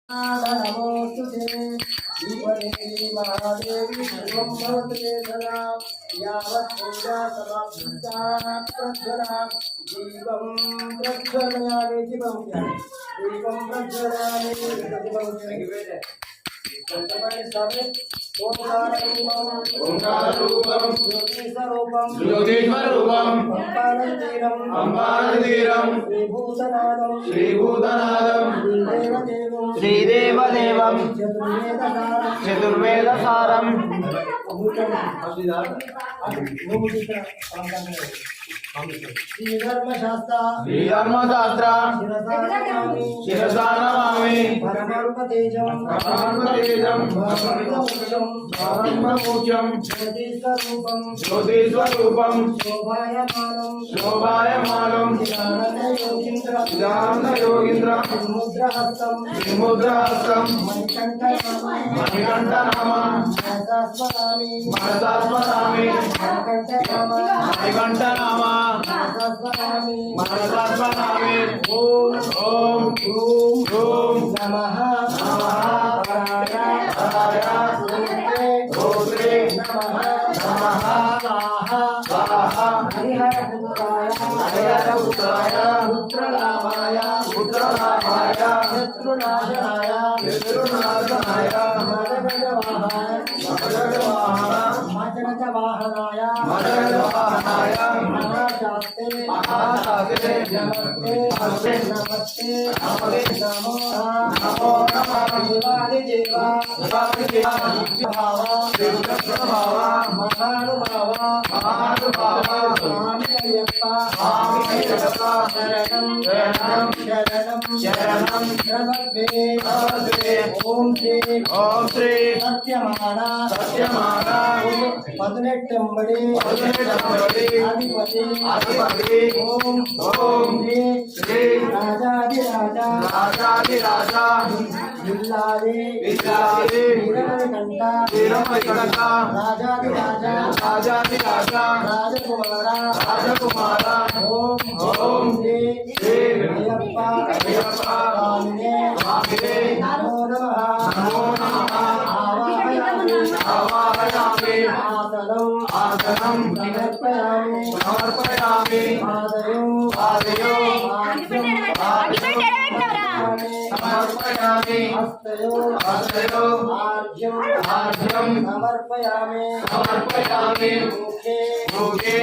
नमोस्तुते दीपदेवी महादेवी शुभं भवतु सदा यावत् पूजा समाप्ता प्रज्वला दीपं प्रज्वलयामि दीपं प्रज्वलयामि ओंकाररूपं ज्योतिस्वरूपं अम्बालतीरं श्रीभूतनादं श्रीदेवदेवं चतुर्वेदसारं श्रीधर्मशास्त्र शिरसा नमामि परमरूपतेजं ब्रह्ममोक्षं ज्योतिस्वरूपं शोभायमानं चिदानन्दयोगीन्द्र विमुद्रहस्तं मणिकण्ठनाम मनसा स्मरामि मणिकण्ठनाम मनसा स्मरामि ॐ नमः गोत्रे नमः स्वाहा हरिहरपुत्राय पुत्रलाभाय शत्रुनाशनाय मदगजवाहनाय महाशास्त्रे नमस्ते नमो नमः देवादिदेवा महानुभाव स्वामी अय्यप्पा शरणं प्रपद्ये ओम श्री सत्यमाना पदिनेट्टंबडी अधिपति ओम श्री राजाधिराजा विल्लादि वीरमणिकंठ राजाधिराजा राजकुमारा ओम श्री अय्यप्पा स्वामिने नमो नमः आवाहयामि आसनं समर्पयामि पादयो समर्पयामि हस्तयो आर्घ्यं समर्पयामि मुखे